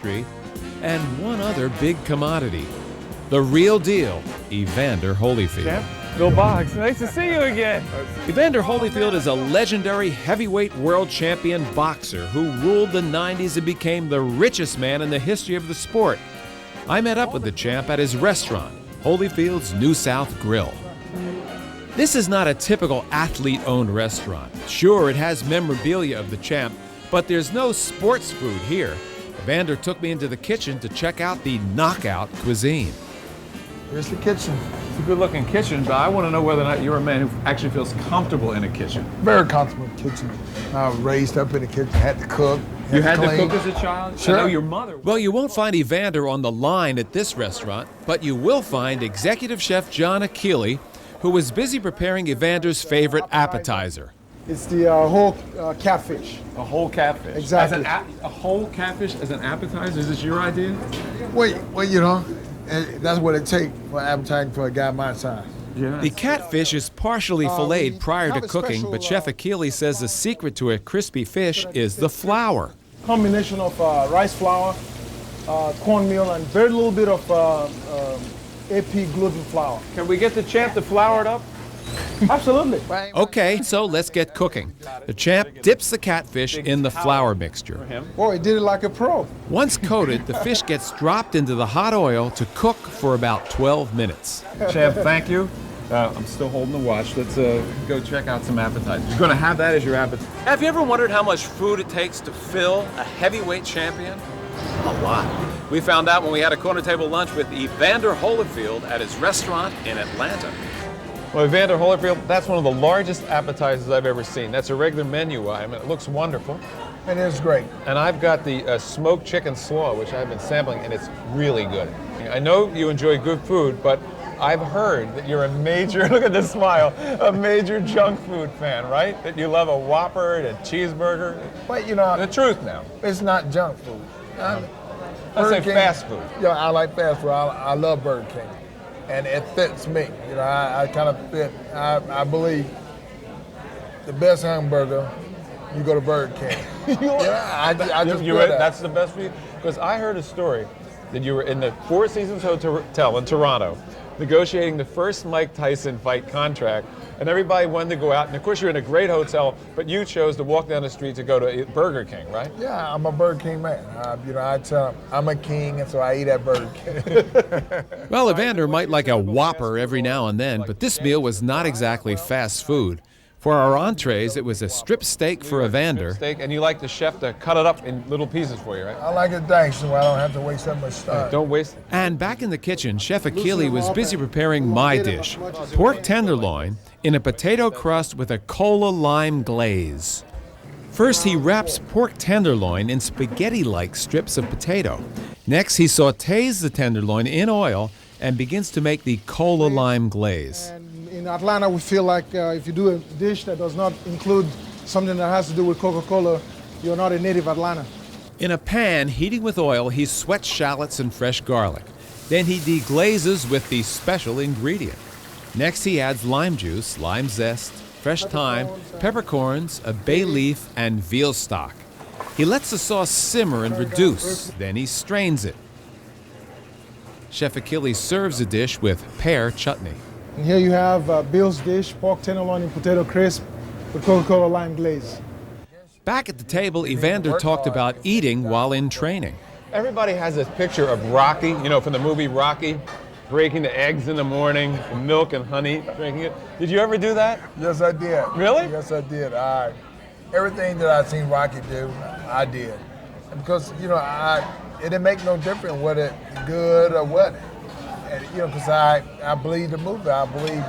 industry, and one other big commodity. The real deal, Evander Holyfield. Champ, Bill Boggs, nice to see you again. Evander Holyfield is a legendary heavyweight world champion boxer who ruled the 90s and became the richest man in the history of the sport. I met up with the champ at his restaurant, Holyfield's New South Grill. This is not a typical athlete-owned restaurant. Sure, it has memorabilia of the champ, but there's no sports food here. Evander took me into the kitchen to check out the knockout cuisine. Here's the kitchen. It's a good-looking kitchen, but I want to know whether or not you're a man who actually feels comfortable in a kitchen. Very comfortable kitchen. I was raised up in the kitchen, had to cook. You had to cook as a child? Sure. I know your mother. Well, you won't find Evander on the line at this restaurant, but you will find executive chef John Achille, who was busy preparing Evander's favorite appetizer. It's the whole catfish. A whole catfish. Exactly. A whole catfish as an appetizer? Is this your idea? Well, you know, that's what it takes for appetizing for a guy my size. Yeah. The catfish is partially filleted prior to cooking, but Chef Achille says the secret to a crispy fish is the flour. Combination of rice flour, cornmeal, and very little bit of AP gluten flour. Can we get the champ to flour it up? Absolutely. Okay, so let's get cooking. The champ dips the catfish in the flour mixture. Boy, he did it like a pro. Once coated, the fish gets dropped into the hot oil to cook for about 12 minutes. Champ, thank you. I'm still holding the watch. Let's go check out some appetizers. You're going to have that as your appetizer. Have you ever wondered how much food it takes to fill a heavyweight champion? A lot. We found out when we had a corner table lunch with Evander Holyfield at his restaurant in Atlanta. Well, Evander Holyfield, that's one of the largest appetizers I've ever seen. That's a regular menu item, and it looks wonderful. And it's great. And I've got the smoked chicken slaw, which I've been sampling, and it's really good. I know you enjoy good food, but I've heard that you're a major, look at this smile, a major junk food fan, right? That you love a Whopper and a cheeseburger. But you know, The truth now. it's not junk food. Let's say King, fast food. Yeah, I like fast food. I love Burger King. And it fits me. You know, I kind of fit. I believe the best hamburger, you go to Burger King. I just feel that. That's the best for you? Because I heard a story that you were in the Four Seasons Hotel in Toronto negotiating the first Mike Tyson fight contract, and everybody wanted to go out, and of course you're in a great hotel, but you chose to walk down the street to go to Burger King, right? Yeah, I'm a Burger King man. You know, I tell them I'm a king, and so I eat at Burger King. Well, Evander might like a Whopper every now and then, but this meal was not exactly fast food. For our entrees, it was a strip steak for Evander. Steak, and you like the chef to cut it up in little pieces for you, right? I like it diced so I don't have to waste that much time. Don't waste it. And back in the kitchen, Chef Achille was busy preparing my dish, pork tenderloin in a potato crust with a cola lime glaze. First, he wraps pork tenderloin in spaghetti-like strips of potato. Next, he sautés the tenderloin in oil and begins to make the cola lime glaze. In Atlanta, we feel like if you do a dish that does not include something that has to do with Coca-Cola, you're not a native Atlanta. In a pan heating with oil, he sweats shallots and fresh garlic. Then he deglazes with the special ingredient. Next, he adds lime juice, lime zest, fresh thyme, peppercorns, a bay leaf, and veal stock. He lets the sauce simmer and reduce, then he strains it. Chef Achille serves the dish with pear chutney. And here you have Bill's dish, pork tenderloin and potato crisp with Coca-Cola lime glaze. Back at the table, Evander talked about eating while in training. Everybody has this picture of Rocky, you know, from the movie Rocky, breaking the eggs in the morning, milk and honey, drinking it. Did you ever do that? Yes, I did. Really? Yes, I did. Everything that I've seen Rocky do, I did. And because, you know, it didn't make no difference whether it's good or what. And, you know, because I believe the movie. I believe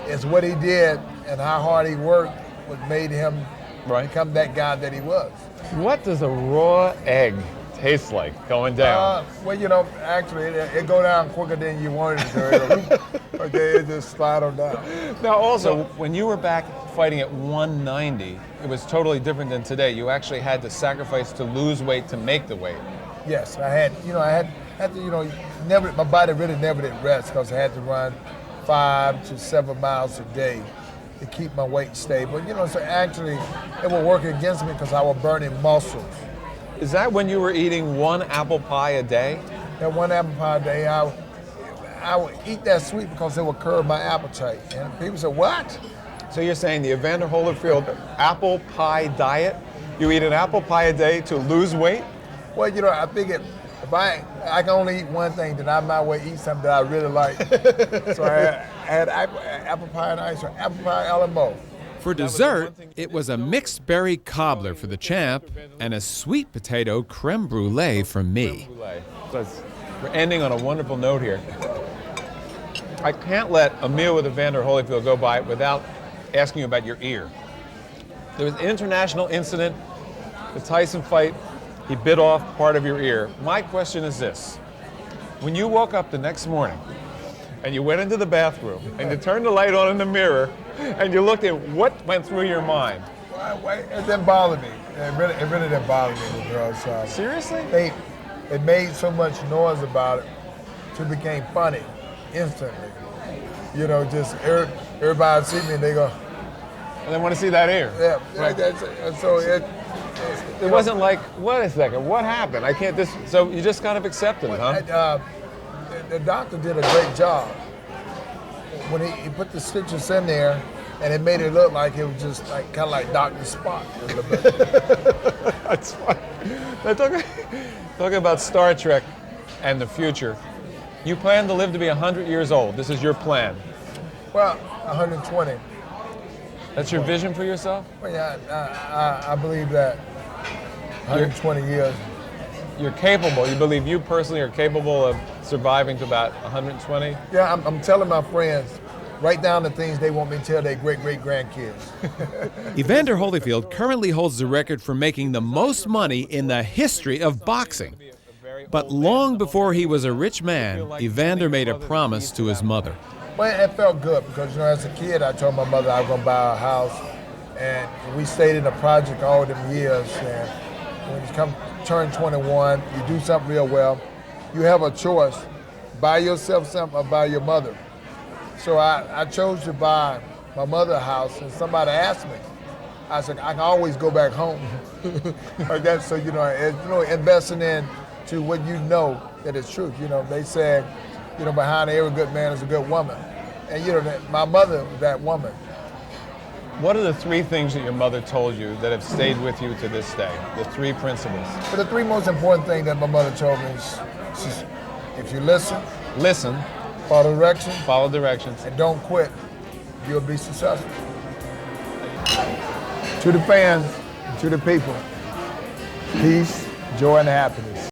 it's what he did and how hard he worked what made him become that guy that he was. What does a raw egg taste like going down? Well, you know, actually, it go down quicker than you wanted it to. Okay, it just slide on down. Now, also, when you were back fighting at 190, it was totally different than today. You actually had to sacrifice to lose weight to make the weight. Yes, I had to, you know, my body really never did rest because I had to run 5 to 7 miles a day to keep my weight stable. You know, so actually it would work against me because I was burning muscles. Is that when you were eating 1 apple pie a day? That 1 apple pie a day, I would eat that sweet because it would curb my appetite. And people said, what? So you're saying the Evander Holyfield apple pie diet? You eat an apple pie a day to lose weight? Well, you know, I think if I can only eat one thing, then I might well eat something that I really like. So I had apple pie and ice, or apple pie a la mode. For dessert, it was a mixed berry cobbler for the champ and a sweet potato creme brulee for me. So we're ending on a wonderful note here. I can't let a meal with Evander Holyfield go by without asking you about your ear. There was an international incident, the Tyson fight. He bit off part of your ear. My question is this. When you woke up the next morning and you went into the bathroom and you turned the light on in the mirror and you looked at what went through your mind? It didn't bother me. It really didn't bother me because Seriously? It made so much noise about it, it became funny instantly. You know, just everybody see me and they go, And they want to see that ear. yeah. Right. So It wasn't like, wait a second, what happened? I can't this. So you just kind of accepted it, huh? The doctor did a great job when he put the stitches in there, and it made it look like it was just like kind of like Dr. Spock a little bit. That's fine. Now, talking about Star Trek and the future, you plan to live to be 100 years old. This is your plan. Well, 120. That's your vision for yourself? Well, yeah, I believe that 120 years. You're capable. You believe you personally are capable of surviving to about 120? Yeah, I'm telling my friends, write down the things they want me to tell their great-great-grandkids. Evander Holyfield currently holds the record for making the most money in the history of boxing. But long before he was a rich man, Evander made a promise to his mother. Well, it felt good because, you know, as a kid, I told my mother I was going to buy a house, and we stayed in a project all them years. And when you turn 21, you do something real well, you have a choice: buy yourself something or buy your mother. So I chose to buy my mother a house, and somebody asked me. I said, I can always go back home. Like that. So, you know, investing into what you know that is truth. You know, they said, you know, behind every good man is a good woman. And, you know, my mother was that woman. What are the 3 things that your mother told you that have stayed with you to this day? The 3 principles. But the 3 most important things that my mother told me is if you listen, follow directions, and don't quit, you'll be successful. To the fans, to the people, peace, joy, and happiness.